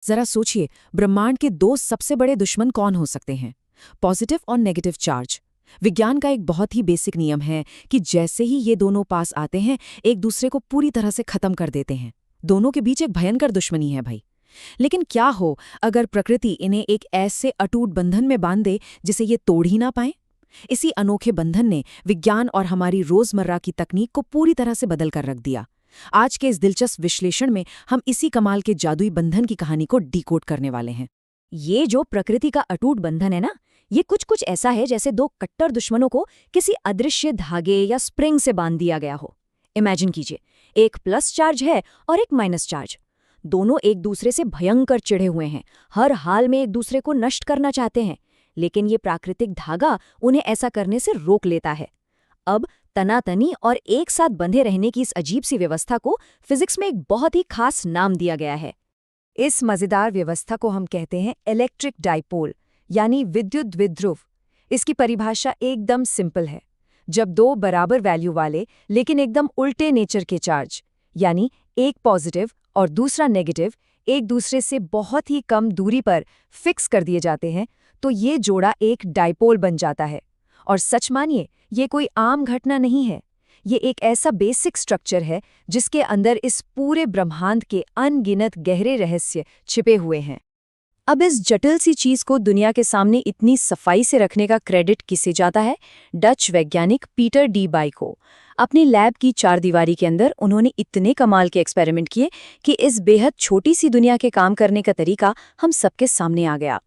जरा सोचिए, ब्रह्मांड के दो सबसे बड़े दुश्मन कौन हो सकते हैं? पॉजिटिव और नेगेटिव चार्ज। विज्ञान का एक बहुत ही बेसिक नियम है कि जैसे ही ये दोनों पास आते हैं, एक दूसरे को पूरी तरह से खत्म कर देते हैं। दोनों के बीच एक भयंकर दुश्मनी है भाई। लेकिन क्या हो अगर प्रकृति इन्हें एक ऐसे अटूट बंधन में बांध दे जिसे ये तोड़ ही ना पाए? इसी अनोखे बंधन ने विज्ञान और हमारी रोजमर्रा की तकनीक को पूरी तरह से बदल कर रख दिया। आज के इस दिलचस्प विश्लेषण में हम इसी कमाल के जादुई बंधन की कहानी को डिकोड करने वाले हैं। ये जो प्रकृति का अटूट बंधन है ना, ये कुछ कुछ ऐसा है जैसे दो कट्टर दुश्मनों को किसी अदृश्य धागे या स्प्रिंग से बांध दिया गया हो। इमेजिन कीजिए, एक प्लस चार्ज है और एक माइनस चार्ज। दोनों एक दूसरे से भयंकर चिढ़े हुए हैं, हर हाल में एक दूसरे को नष्ट करना चाहते हैं, लेकिन ये प्राकृतिक धागा उन्हें ऐसा करने से रोक लेता है। अब तनातनी और एक साथ बंधे रहने की इस अजीब सी व्यवस्था को फिजिक्स में एक बहुत ही खास नाम दिया गया है। इस मजेदार व्यवस्था को हम कहते हैं इलेक्ट्रिक डाइपोल, यानी विद्युत द्विध्रुव। इसकी परिभाषा एकदम सिंपल है। जब दो बराबर वैल्यू वाले लेकिन एकदम उल्टे नेचर के चार्ज, यानी एक पॉजिटिव और दूसरा नेगेटिव, एक दूसरे से बहुत ही कम दूरी पर फिक्स कर दिए जाते हैं, तो ये जोड़ा एक डाइपोल बन जाता है। और सच मानिए, ये कोई आम घटना नहीं है। ये एक ऐसा बेसिक स्ट्रक्चर है जिसके अंदर इस पूरे ब्रह्मांड के अनगिनत गहरे रहस्य छिपे हुए हैं। अब इस जटिल सी चीज को दुनिया के सामने इतनी सफाई से रखने का क्रेडिट किसे जाता है? डच वैज्ञानिक पीटर डी बाई को। अपनी लैब की चारदीवारी के अंदर उन्होंने इतने कमाल के एक्सपेरिमेंट किए कि इस बेहद छोटी सी दुनिया के काम करने का तरीका हम सबके सामने आ गया।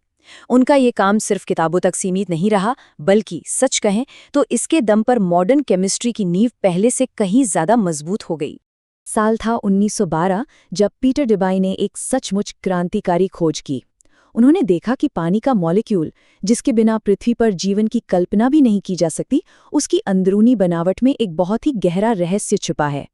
उनका ये काम सिर्फ किताबों तक सीमित नहीं रहा, बल्कि सच कहें तो इसके दम पर मॉडर्न केमिस्ट्री की नींव पहले से कहीं ज्यादा मजबूत हो गई। साल था 1912, जब पीटर डिबाई ने एक सचमुच क्रांतिकारी खोज की। उन्होंने देखा कि पानी का मॉलिक्यूल, जिसके बिना पृथ्वी पर जीवन की कल्पना भी नहीं की जा सकती, उसकी अंदरूनी बनावट में एक बहुत ही गहरा रहस्य छुपा है।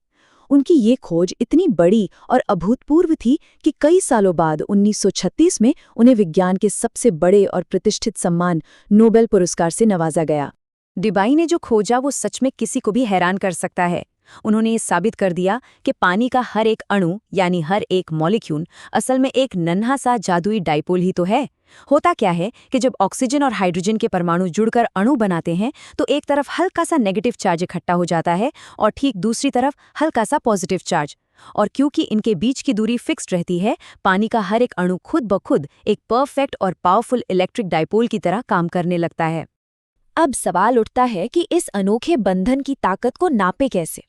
उनकी ये खोज इतनी बड़ी और अभूतपूर्व थी कि कई सालों बाद 1936 में उन्हें विज्ञान के सबसे बड़े और प्रतिष्ठित सम्मान नोबेल पुरस्कार से नवाजा गया। डिबाई ने जो खोजा वो सच में किसी को भी हैरान कर सकता है। उन्होंने ये साबित कर दिया कि पानी का हर एक अणु, यानी हर एक मॉलिक्यूल, असल में एक नन्हा सा जादुई डाइपोल ही तो है। होता क्या है कि जब ऑक्सीजन और हाइड्रोजन के परमाणु जुड़कर अणु बनाते हैं, तो एक तरफ हल्का सा नेगेटिव चार्ज इकट्ठा हो जाता है और ठीक दूसरी तरफ हल्का सा पॉजिटिव चार्ज। और क्योंकि इनके बीच की दूरी फिक्स्ड रहती है, पानी का हर एक अणु खुद ब खुद एक परफेक्ट और पावरफुल इलेक्ट्रिक डाइपोल की तरह काम करने लगता है। अब सवाल उठता है कि इस अनोखे बंधन की ताकत को नापे कैसे।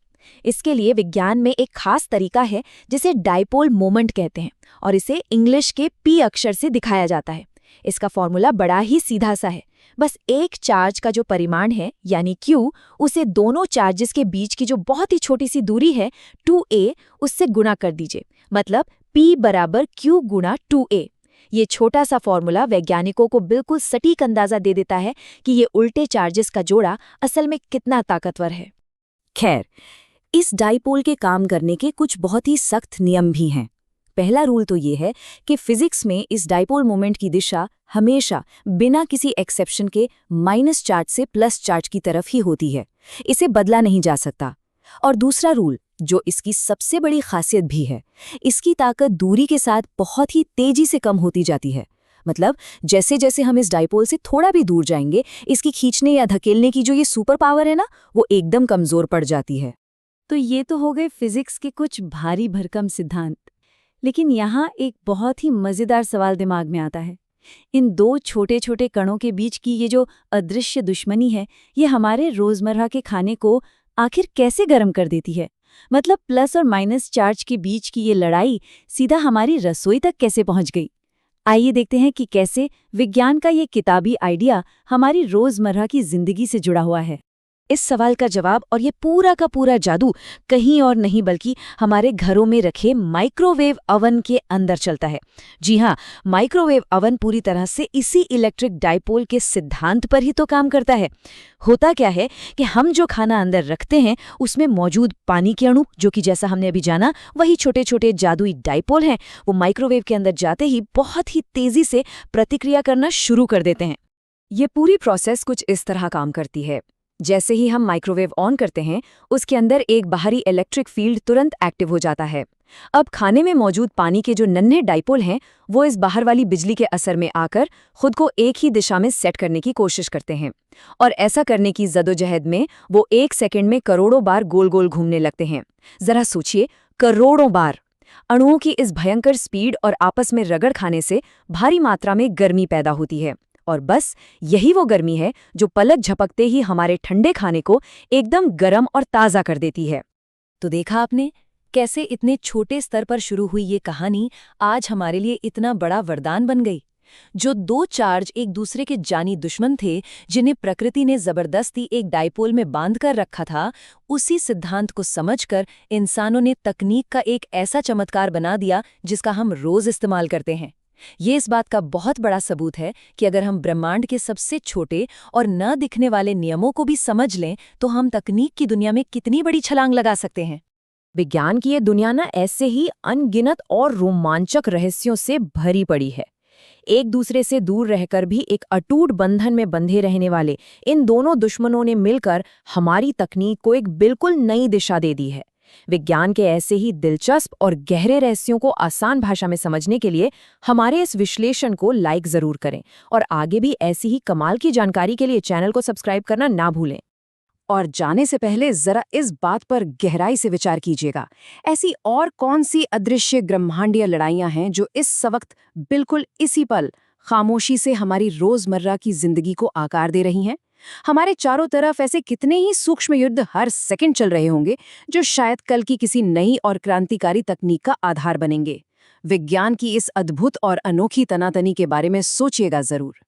इसके लिए विज्ञान में एक खास तरीका है जिसे डाइपोल मोमेंट कहते हैं, और इसे इंग्लिश के पी अक्षर से दिखाया जाता है। इसका फॉर्मूला बड़ा ही सीधा सा है। बस एक चार्ज का जो परिमाण है, यानी Q, उसे दोनों चार्जेस के बीच की जो बहुत ही छोटी सी दूरी है 2a, उससे गुणा कर दीजिए। मतलब P बराबर Q गुणा 2a। ये छोटा सा फॉर्मूला वैज्ञानिकों को बिल्कुल सटीक अंदाजा दे देता है कि ये उल्टे चार्जेस का जोड़ा असल में कितना ताकतवर है। खैर, इस डाइपोल के काम करने के कुछ बहुत ही सख्त नियम भी हैं। पहला रूल तो ये है कि फिजिक्स में इस डाइपोल मोमेंट की दिशा हमेशा बिना किसी एक्सेप्शन के माइनस चार्ज से प्लस चार्ज की तरफ ही होती है। इसे बदला नहीं जा सकता। और दूसरा रूल, जो इसकी सबसे बड़ी खासियत भी है, इसकी ताकत दूरी के साथ बहुत ही तेजी से कम होती जाती है। मतलब जैसे जैसे हम इस डाइपोल से थोड़ा भी दूर जाएंगे, इसकी खींचने या धकेलने की जो ये सुपर पावर है ना, वो एकदम कमजोर पड़ जाती है। तो ये तो हो गए फिजिक्स के कुछ भारी भरकम सिद्धांत। लेकिन यहाँ एक बहुत ही मजेदार सवाल दिमाग में आता है। इन दो छोटे छोटे कणों के बीच की ये जो अदृश्य दुश्मनी है, ये हमारे रोजमर्रा के खाने को आखिर कैसे गर्म कर देती है? मतलब प्लस और माइनस चार्ज के बीच की ये लड़ाई सीधा हमारी रसोई तक कैसे पहुंच गई? आइए देखते हैं कि कैसे विज्ञान का ये किताबी आइडिया हमारी रोजमर्रा की जिंदगी से जुड़ा हुआ है। इस सवाल का जवाब और ये पूरा का पूरा जादू कहीं और नहीं बल्कि हमारे घरों में रखे माइक्रोवेव अवन के अंदर चलता है। जी हाँ, माइक्रोवेव अवन पूरी तरह से इसी इलेक्ट्रिक डाइपोल के सिद्धांत पर ही तो काम करता है। होता क्या है कि हम जो खाना अंदर रखते हैं, उसमें मौजूद पानी के अणु, जो कि जैसा हमने अभी जाना वही छोटे छोटे जादुई डाइपोल हैं, वो माइक्रोवेव के अंदर जाते ही बहुत ही तेजी से प्रतिक्रिया करना शुरू कर देते हैं। ये पूरी प्रोसेस कुछ इस तरह काम करती है। जैसे ही हम माइक्रोवेव ऑन करते हैं, उसके अंदर एक बाहरी इलेक्ट्रिक फील्ड तुरंत एक्टिव हो जाता है। अब खाने में मौजूद पानी के जो नन्हे डाइपोल हैं, वो इस बाहर वाली बिजली के असर में आकर खुद को एक ही दिशा में सेट करने की कोशिश करते हैं। और ऐसा करने की जदोजहद में वो 1 सेकंड में करोड़ों बार गोल गोल घूमने लगते हैं। जरा सोचिए, करोड़ों बार। अणुओं की इस भयंकर स्पीड और आपस में रगड़ खाने से भारी मात्रा में गर्मी पैदा होती है। और बस यही वो गर्मी है जो पलक झपकते ही हमारे ठंडे खाने को एकदम गर्म और ताज़ा कर देती है। तो देखा आपने कैसे इतने छोटे स्तर पर शुरू हुई ये कहानी आज हमारे लिए इतना बड़ा वरदान बन गई। जो 2 चार्ज एक दूसरे के जानी दुश्मन थे, जिन्हें प्रकृति ने जबरदस्ती एक डाइपोल में बांध कर रखा था, उसी सिद्धांत को समझकर इंसानों ने तकनीक का एक ऐसा चमत्कार बना दिया जिसका हम रोज इस्तेमाल करते हैं। ये इस बात का बहुत बड़ा सबूत है कि अगर हम ब्रह्मांड के सबसे छोटे और न दिखने वाले नियमों को भी समझ लें तो हम तकनीक की दुनिया में कितनी बड़ी छलांग लगा सकते हैं। विज्ञान की ये दुनिया ना ऐसे ही अनगिनत और रोमांचक रहस्यों से भरी पड़ी है। एक दूसरे से दूर रहकर भी एक अटूट बंधन में बंधे रहने वाले इन दोनों दुश्मनों ने मिलकर हमारी तकनीक को एक बिल्कुल नई दिशा दे दी है। विज्ञान के ऐसे ही दिलचस्प और गहरे रहस्यों को आसान भाषा में समझने के लिए हमारे इस विश्लेषण को लाइक जरूर करें और आगे भी ऐसी ही कमाल की जानकारी के लिए चैनल को सब्सक्राइब करना ना भूलें। और जाने से पहले जरा इस बात पर गहराई से विचार कीजिएगा, ऐसी और कौन सी अदृश्य ब्रह्मांडीय लड़ाइयां हैं जो इस वक्त बिल्कुल इसी पल खामोशी से हमारी रोजमर्रा की जिंदगी को आकार दे रही हैं? हमारे चारों तरफ ऐसे कितने ही सूक्ष्म युद्ध हर सेकंड चल रहे होंगे जो शायद कल की किसी नई और क्रांतिकारी तकनीक का आधार बनेंगे। विज्ञान की इस अद्भुत और अनोखी तनातनी के बारे में सोचिएगा जरूर।